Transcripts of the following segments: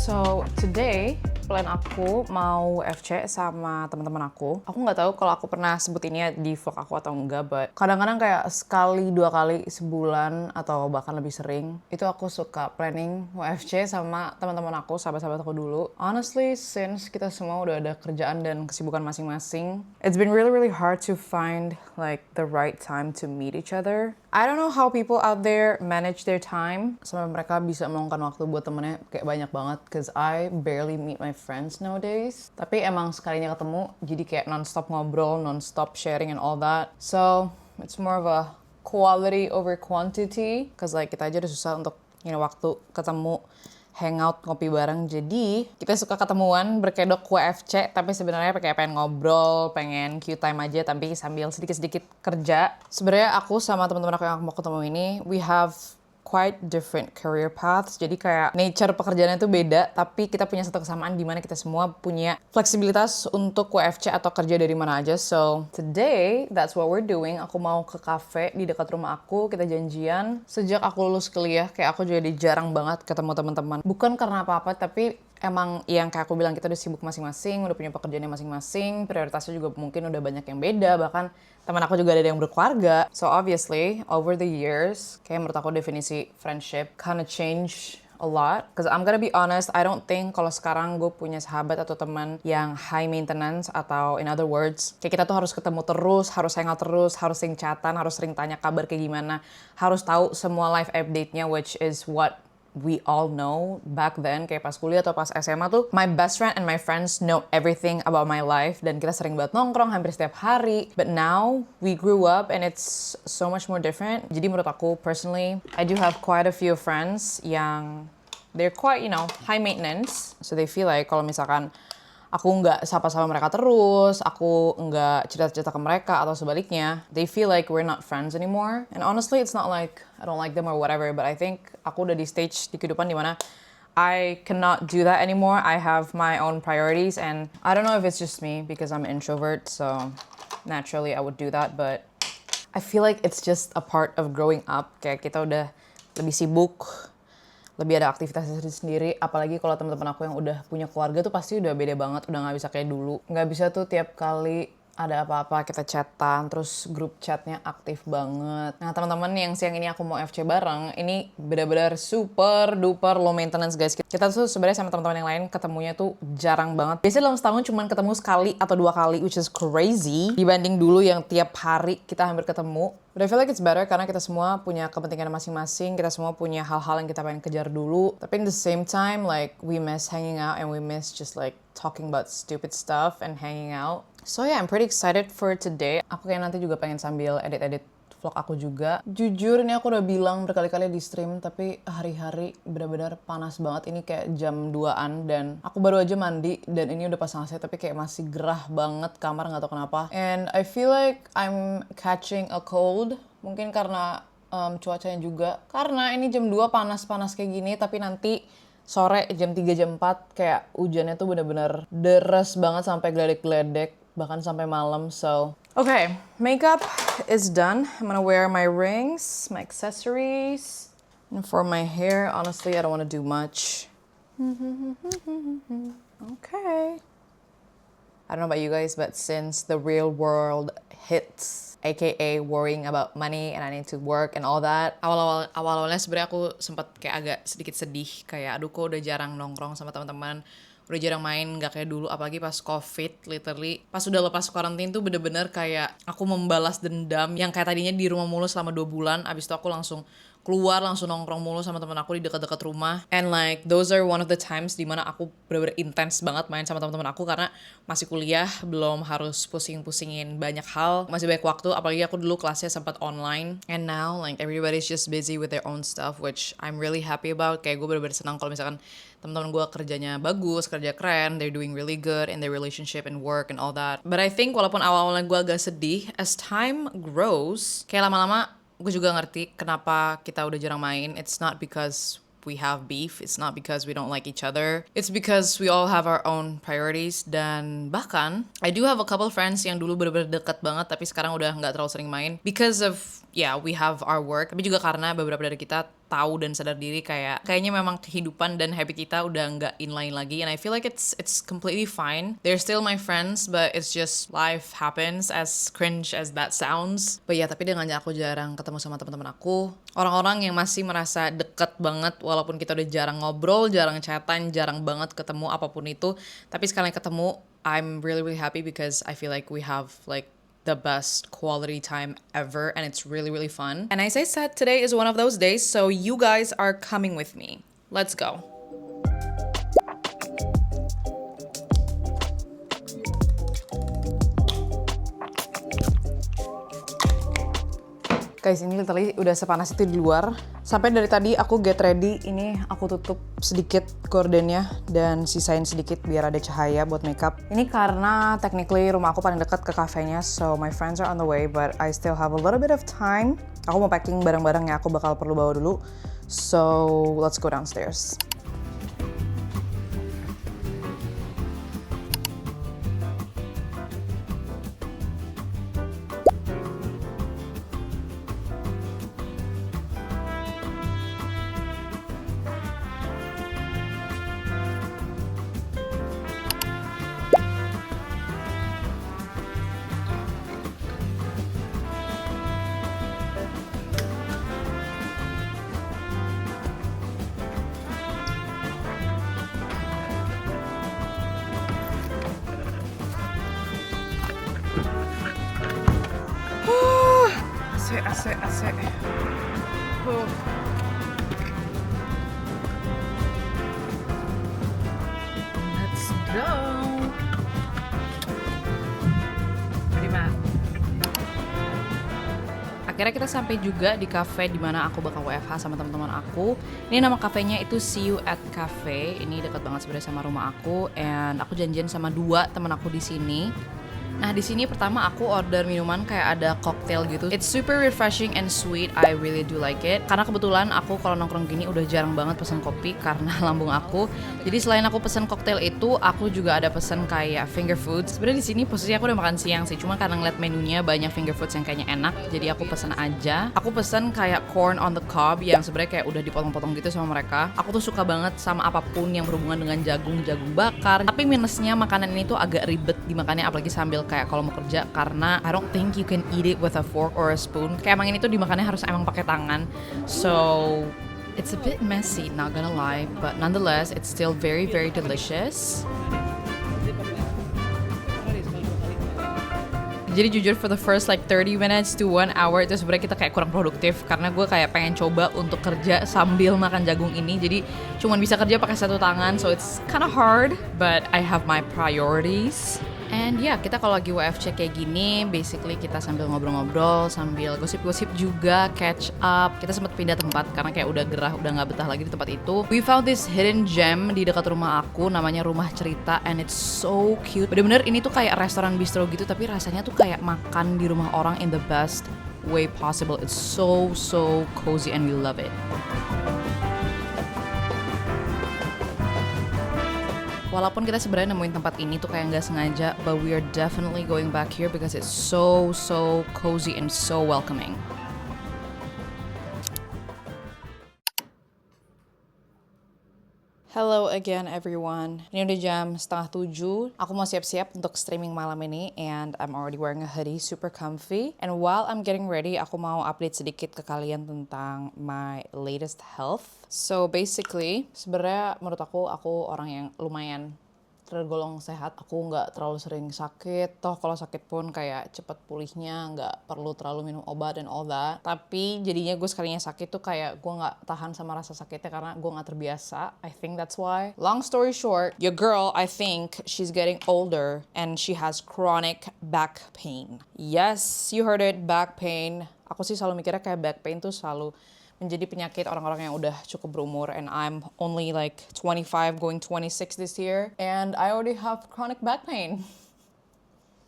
So today plan aku mau FC sama teman-teman aku. Aku nggak tahu kalau aku pernah sebut ini di vlog aku atau enggak, but kadang-kadang kayak sekali, 2 kali sebulan atau bahkan lebih sering itu aku suka planning mau FC sama teman-teman aku, sahabat-sahabat aku dulu. Honestly, since kita semua udah ada kerjaan dan kesibukan masing-masing, it's been really hard to find like the right time to meet each other. I don't know how people out there manage their time sampai mereka bisa meluangkan waktu buat temennya kayak banyak banget, cause I barely meet my friends nowadays. Tapi emang sekalinya ketemu jadi kayak non-stop ngobrol, non-stop sharing and all that. So it's more of a quality over quantity, cause like kita aja udah susah untuk waktu ketemu, hangout, ngopi bareng. Jadi kita suka ketemuan berkedok WFC, tapi sebenarnya kayak pengen ngobrol, pengen Q time aja, tapi sambil sedikit-sedikit kerja. Sebenarnya aku sama teman-teman aku yang aku mau ketemu ini, we have quite different career paths. Jadi kayak nature pekerjaannya itu beda, tapi kita punya satu kesamaan di mana kita semua punya fleksibilitas untuk WFC atau kerja dari mana aja. So today, that's what we're doing. Aku mau ke cafe di dekat rumah aku, kita janjian. Sejak aku lulus kuliah, kayak aku jadi jarang banget ketemu teman-teman. Bukan karena apa-apa, tapi emang yang kayak aku bilang, kita udah sibuk masing-masing, udah punya pekerjaannya masing-masing, prioritasnya juga mungkin udah banyak yang beda, bahkan teman aku juga ada yang berkeluarga. So obviously, over the years, kayak menurut aku definisi friendship kinda change a lot. Cause I'm gonna be honest, I don't think kalau sekarang gue punya sahabat atau teman yang high maintenance, atau in other words, kayak kita tuh harus ketemu terus, harus hangout terus, harus sering chatan, harus sering tanya kabar kayak gimana, harus tahu semua live update-nya, which is what we all know back then, kayak pas kuliah atau pas SMA tuh, my best friend and my friends know everything about my life, dan kita sering banget nongkrong hampir setiap hari. But now, we grew up and it's so much more different. Jadi menurut aku, personally, I do have quite a few friends yang they're quite, high maintenance. So they feel like kalau misalkan aku nggak sapa-sapa mereka terus, aku nggak cerita-cerita ke mereka atau sebaliknya, they feel like we're not friends anymore. And honestly, it's not like I don't like them or whatever, but I think aku udah di stage di kehidupan dimana I cannot do that anymore. I have my own priorities, and I don't know if it's just me because I'm an introvert, so naturally I would do that, but I feel like it's just a part of growing up. Kayak kita udah lebih sibuk, lebih ada aktivitasnya sendiri, apalagi kalau teman-teman aku yang udah punya keluarga tuh pasti udah beda banget, udah nggak bisa kayak dulu. Nggak bisa tuh tiap kali ada apa-apa kita chatan, terus grup chatnya aktif banget. Nah, teman-teman yang siang ini aku mau FC bareng, ini benar-benar super duper low maintenance guys. Kita tuh sebenarnya sama teman-teman yang lain ketemunya tuh jarang banget. Biasanya dalam setahun cuma ketemu sekali atau 2 kali, which is crazy, dibanding dulu yang tiap hari kita hampir ketemu. But I feel like it's better karena kita semua punya kepentingan masing-masing, kita semua punya hal-hal yang kita pengen kejar dulu. Tapi in the same time, like, we miss hanging out and we miss just like talking about stupid stuff and hanging out. So yeah, I'm pretty excited for today. Aku kayak nanti juga pengen sambil edit-edit vlog aku juga. Jujur, ini aku udah bilang berkali-kali di stream, tapi hari-hari benar-benar panas banget. Ini kayak jam 2-an dan aku baru aja mandi dan ini udah pasang AC, tapi kayak masih gerah banget kamar, nggak tahu kenapa. And I feel like I'm catching a cold. Mungkin karena cuacanya juga. Karena ini jam 2 panas-panas kayak gini, tapi nanti sore jam 3, jam 4 kayak hujannya tuh bener-bener deres banget sampai geledek-geledek, bahkan sampai malam. So okay, makeup is done. I'm gonna wear my rings, my accessories, and for my hair, honestly, I don't want to do much. Okay. I don't know about you guys, but since the real world hits, aka worrying about money and I need to work and all that, awal-awalnya sebenarnya aku sempat kayak agak sedikit sedih, kayak aduh kok udah jarang nongkrong sama teman-teman, udah jarang main, nggak kayak dulu, apalagi pas COVID, literally pas udah lepas karantin tuh bener-bener kayak aku membalas dendam yang kayak tadinya di rumah mulu selama 2 bulan, abis itu aku langsung keluar, langsung nongkrong mulu sama teman aku di dekat-dekat rumah. And like those are one of the times dimana aku bener-bener intens banget main sama teman-teman aku karena masih kuliah, belum harus pusing-pusingin banyak hal, masih banyak waktu, apalagi aku dulu kelasnya sempat online. And now like everybody's just busy with their own stuff, which I'm really happy about. Kayak gue bener-bener senang kalau misalkan teman-teman gue kerjanya bagus, kerja keren, they're doing really good in their relationship and work and all that. But I think walaupun awal-awalnya gue agak sedih, as time grows, kayak lama-lama gue juga ngerti kenapa kita udah jarang main. It's not because we have beef, it's not because we don't like each other, it's because we all have our own priorities. Dan bahkan I do have a couple friends yang dulu bener-bener deket banget tapi sekarang udah nggak terlalu sering main because of we have our work, tapi juga karena beberapa dari kita tahu dan sadar diri kayaknya memang kehidupan dan habit kita udah nggak inline lagi, and I feel like it's completely fine. They're still my friends, but it's just life happens, as cringe as that sounds. But ya, tapi dengan aku jarang ketemu sama teman-teman aku, orang-orang yang masih merasa deket banget walaupun kita udah jarang ngobrol, jarang chatan, jarang banget ketemu apapun itu, tapi sekali ketemu I'm really really happy because I feel like we have like the best quality time ever, and it's really really fun. And as I said, today is one of those days, so you guys are coming with me. Let's go. Guys, ini literally udah sepanas itu di luar. Sampai dari tadi aku get ready, ini aku tutup sedikit gordennya dan sisain sedikit biar ada cahaya buat makeup. Ini karena technically rumah aku paling dekat ke kafenya, so my friends are on the way, but I still have a little bit of time. Aku mau packing barang-barang yang aku bakal perlu bawa dulu. So, let's go downstairs. Asik. Let's go. Ready, Matt? Akhirnya kita sampai juga di cafe di mana aku bakal WFH sama teman-teman aku. Ini nama kafenya itu See You at Cafe. Ini dekat banget sebenarnya sama rumah aku, and aku janjian sama 2 teman aku di sini. Nah, di sini pertama aku order minuman kayak ada cocktail gitu. It's super refreshing and sweet. I really do like it. Karena kebetulan aku kalau nongkrong gini udah jarang banget pesen kopi karena lambung aku. Jadi selain aku pesen cocktail itu, aku juga ada pesen kayak finger foods. Sebenarnya di sini posisinya aku udah makan siang sih, cuma karena ngeliat menunya banyak finger foods yang kayaknya enak, jadi aku pesen aja. Aku pesen kayak corn on the cob yang sebenarnya kayak udah dipotong-potong gitu sama mereka. Aku tuh suka banget sama apapun yang berhubungan dengan jagung bakar. Tapi minusnya makanan ini tuh agak ribet dimakannya, apalagi sambil kayak kalau mau kerja, karena I don't think you can eat it with a fork or a spoon. Kayak emang ini tuh dimakannya harus emang pakai tangan. So it's a bit messy, not gonna lie, but nonetheless it's still very very delicious. Jadi jujur for the first like 30 minutes to 1 hour itu sebenarnya kita kayak kurang produktif karena gue kayak pengen coba untuk kerja sambil makan jagung ini. Jadi cuman bisa kerja pakai satu tangan, so it's kind of hard, but I have my priorities. And ya, kita kalau lagi WFC kayak gini, basically kita sambil ngobrol-ngobrol, sambil gosip-gosip juga, catch up. Kita sempat pindah tempat karena kayak udah gerah, udah nggak betah lagi di tempat itu. We found this hidden gem di dekat rumah aku, namanya Rumah Cerita, and it's so cute. Bener-bener ini tuh kayak restoran bistro gitu, tapi rasanya tuh kayak makan di rumah orang in the best way possible. It's so cozy and we love it. Walaupun kita sebenarnya nemuin tempat ini tuh kayak nggak sengaja, but we are definitely going back here because it's so cozy and so welcoming. Hello again everyone. Ini udah jam 6:30. Aku mau siap-siap untuk streaming malam ini, and I'm already wearing a hoodie, super comfy. And while I'm getting ready, aku mau update sedikit ke kalian tentang my latest health. So basically, sebenarnya menurut aku orang yang lumayan tergolong sehat. Aku nggak terlalu sering sakit. Toh kalau sakit pun kayak cepet pulihnya, nggak perlu terlalu minum obat dan all that. Tapi jadinya gue sekalinya sakit tuh kayak gue nggak tahan sama rasa sakitnya karena gue nggak terbiasa. I think that's why. Long story short, your girl, I think she's getting older and she has chronic back pain. Yes, you heard it, back pain. Aku sih selalu mikirnya kayak back pain tuh selalu menjadi penyakit orang-orang yang udah cukup berumur, and I'm only like 25 going 26 this year and I already have chronic back pain.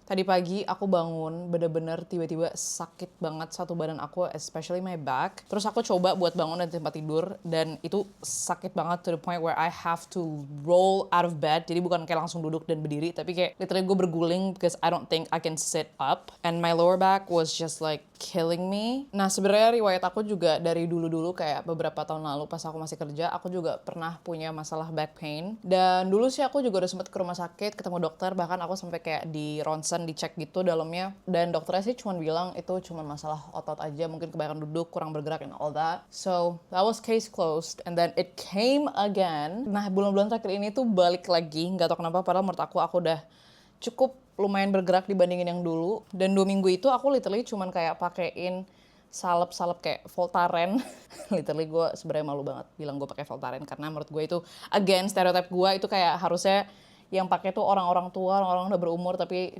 Tadi pagi aku bangun bener-bener tiba-tiba sakit banget satu badan aku, especially my back. Terus aku coba buat bangun dari tempat tidur dan itu sakit banget to the point where I have to roll out of bed. Jadi bukan kayak langsung duduk dan berdiri, tapi kayak literally gue berguling because I don't think I can sit up. And my lower back was just like killing me. Nah sebenarnya riwayat aku juga dari dulu-dulu kayak beberapa tahun lalu pas aku masih kerja, aku juga pernah punya masalah back pain. Dan dulu sih aku juga udah sempet ke rumah sakit, ketemu dokter, bahkan aku sampai kayak di ronsen, dicek gitu dalamnya. Dan dokternya sih cuma bilang itu cuma masalah otot aja, mungkin kebanyakan duduk, kurang bergerak and all that. So that was case closed, and then it came again. Nah bulan-bulan terakhir ini tuh balik lagi, nggak tahu kenapa, padahal menurut aku udah cukup lumayan bergerak dibandingin yang dulu. Dan 2 minggu itu aku literally cuman kayak pakein salep-salep kayak Voltaren. Literally gue sebenarnya malu banget bilang gue pakai Voltaren karena menurut gue itu again stereotip gue, itu kayak harusnya yang pakai tuh orang-orang tua, orang-orang udah berumur, tapi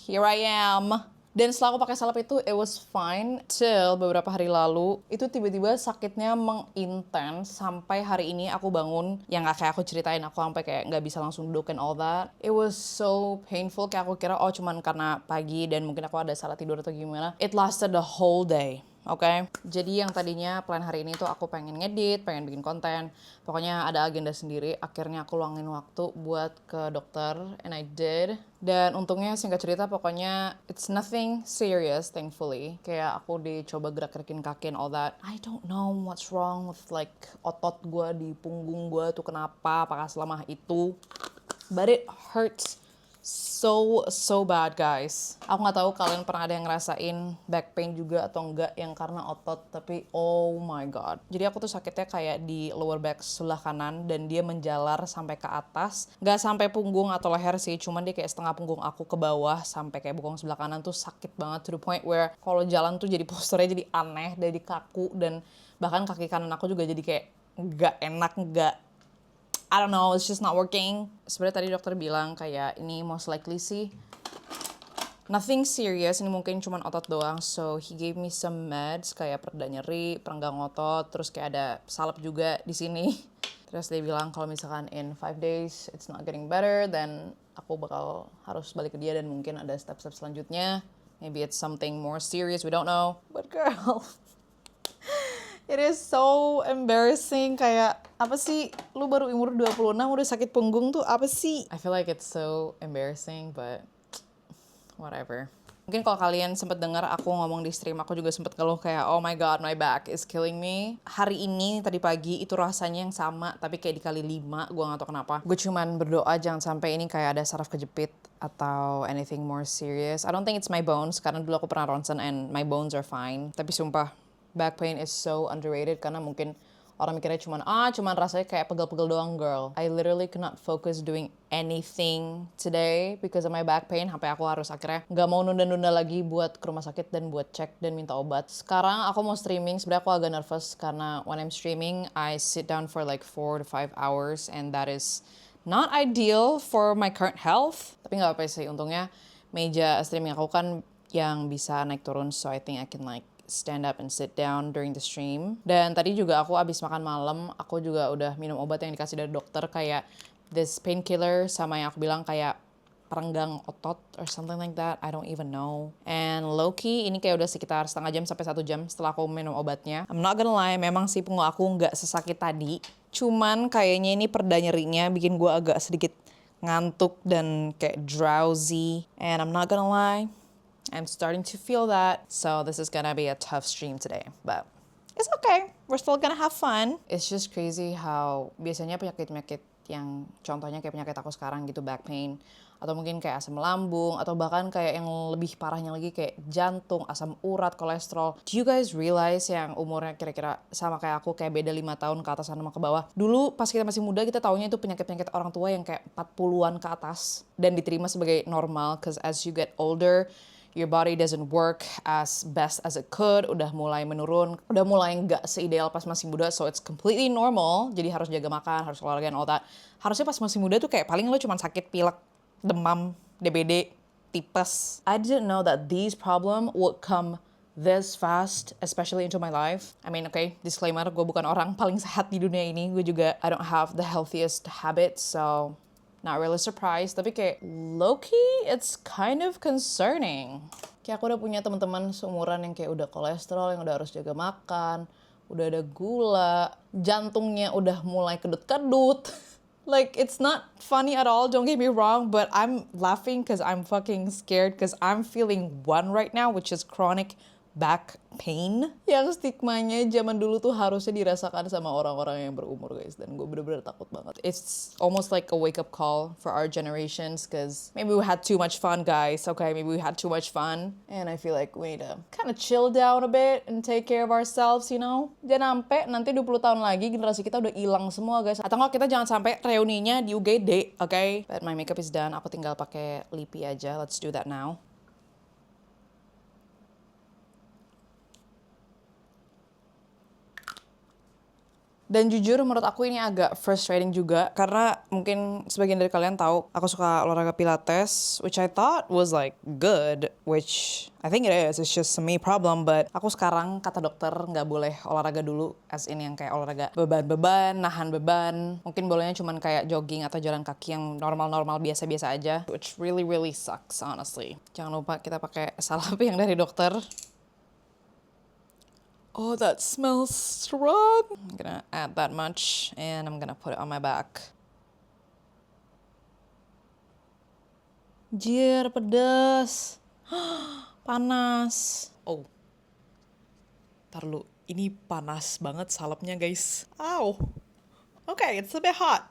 here I am. Dan setelah aku pakai salep itu, it was fine till beberapa hari lalu. Itu tiba-tiba sakitnya mengintens sampai hari ini aku bangun, yang gak kayak aku ceritain, aku sampai kayak gak bisa langsung duduk and all that. It was so painful, kayak aku kira oh cuman karena pagi dan mungkin aku ada salah tidur atau gimana. It lasted the whole day. Oke, jadi yang tadinya plan hari ini tuh aku pengen ngedit, pengen bikin konten, pokoknya ada agenda sendiri. Akhirnya aku luangin waktu buat ke dokter, and I did. Dan untungnya singkat cerita pokoknya it's nothing serious, thankfully. Kayak aku dicoba gerak-gerakin kaki and all that. I don't know what's wrong with like otot gue di punggung gue tuh kenapa, apakah selama itu. But it hurts so bad guys. Aku nggak tahu kalian pernah ada yang ngerasain back pain juga atau enggak yang karena otot, tapi oh my god. Jadi aku tuh sakitnya kayak di lower back sebelah kanan dan dia menjalar sampai ke atas. Nggak sampai punggung atau leher sih, cuman dia kayak setengah punggung aku ke bawah sampai kayak bokong sebelah kanan tuh sakit banget to the point where kalau jalan tuh jadi posturnya jadi aneh, jadi kaku, dan bahkan kaki kanan aku juga jadi kayak nggak enak, nggak, I don't know, it's just not working. Sebenarnya tadi dokter bilang kayak ini most likely sih nothing serious, ini mungkin cuma otot doang. So he gave me some meds kayak pereda nyeri, perenggang otot, terus kayak ada salep juga di sini. Terus dia bilang kalau misalkan in 5 days it's not getting better, then aku bakal harus balik ke dia dan mungkin ada step-step selanjutnya. Maybe it's something more serious, we don't know. But girl, it is so embarrassing. Kayak apa sih, lu baru umur 26 udah sakit punggung tuh apa sih? I feel like it's so embarrassing, but whatever. Mungkin kalau kalian sempet dengar aku ngomong di stream, aku juga sempet ngeluh kayak oh my god, my back is killing me. Hari ini tadi pagi itu rasanya yang sama, tapi kayak dikali 5, gue gak tau kenapa. Gue cuman berdoa jangan sampai ini kayak ada saraf kejepit atau anything more serious. I don't think it's my bones, karena dulu aku pernah ronsen and my bones are fine. Tapi sumpah, back pain is so underrated karena mungkin orang mikirnya cuman rasanya kayak pegel-pegel doang. Girl, I literally could not focus doing anything today because of my back pain, sampai aku harus akhirnya nggak mau nunda-nunda lagi buat ke rumah sakit dan buat cek dan minta obat. Sekarang aku mau streaming, sebenarnya aku agak nervous karena when I'm streaming I sit down for like 4 to 5 hours and that is not ideal for my current health. Tapi nggak apa-apa sih, untungnya meja streaming aku kan yang bisa naik turun, so I think I can like stand up and sit down during the stream. Dan tadi juga aku abis makan malam, aku juga udah minum obat yang dikasih dari dokter, kayak this painkiller sama yang aku bilang kayak perenggang otot or something like that, I don't even know. And low-key ini kayak udah sekitar setengah jam sampai 1 jam setelah aku minum obatnya. I'm not gonna lie, memang sih punggung aku nggak sesakit tadi, cuman kayaknya ini pereda nyerinya bikin gue agak sedikit ngantuk dan kayak drowsy. And I'm not gonna lie, I'm starting to feel that, so this is gonna be a tough stream today, but it's okay. We're still gonna have fun. It's just crazy how biasanya penyakit-penyakit yang contohnya kayak penyakit aku sekarang gitu, back pain, atau mungkin kayak asam lambung, atau bahkan kayak yang lebih parahnya lagi kayak jantung, asam urat, kolesterol. Do you guys realize yang umurnya kira-kira sama kayak aku, kayak beda 5 tahun ke atas sama ke bawah? Dulu pas kita masih muda kita taunya itu penyakit-penyakit orang tua yang kayak 40-an ke atas dan diterima sebagai normal, cause as you get older, your body doesn't work as best as it could, udah mulai menurun, udah mulai nggak seideal pas masih muda, so it's completely normal. Jadi harus jaga makan, harus olahraga and all that. Harusnya pas masih muda tuh kayak paling lo cuma sakit pilek, demam, DBD, tipes. I didn't know that these problems would come this fast, especially into my life. I mean, okay, disclaimer, gue bukan orang paling sehat di dunia ini. Gue juga, I don't have the healthiest habits, so not really surprised, tapi kayak low-key it's kind of concerning. Kayak aku udah punya teman-teman seumuran yang kayak udah kolesterol, yang udah harus jaga makan, udah ada gula, jantungnya udah mulai kedut-kedut. Like, it's not funny at all, don't get me wrong, but I'm laughing because I'm fucking scared because I'm feeling one right now, which is chronic back pain yang stigmanya zaman dulu tuh harusnya dirasakan sama orang-orang yang berumur guys, dan gue bener-bener takut banget. It's almost like a wake up call for our generations cause maybe we had too much fun guys, okay, maybe we had too much fun and I feel like we need to kind of chill down a bit and take care of ourselves, you know. Jangan sampai nanti 20 tahun lagi generasi kita udah hilang semua guys, atau enggak kita jangan sampai reuninya di UGD, okay. But my makeup is done, aku tinggal pakai lippy aja. Let's do that now. Dan jujur menurut aku ini agak frustrating juga karena mungkin sebagian dari kalian tahu aku suka olahraga pilates, which I thought was like good, which I think it is, it's just a me problem, but aku sekarang kata dokter nggak boleh olahraga dulu, as in yang kayak olahraga beban-beban, nahan beban, mungkin bolehnya cuman kayak jogging atau jalan kaki yang normal-normal biasa-biasa aja, which really sucks honestly. Jangan lupa kita pakai salep yang dari dokter. Oh, that smells strong. I'm gonna add that much and I'm gonna put it on my back. Jir, pedas. Panas. Oh. Ntar lu, ini panas banget salepnya guys. Ow. Okay, it's a bit hot.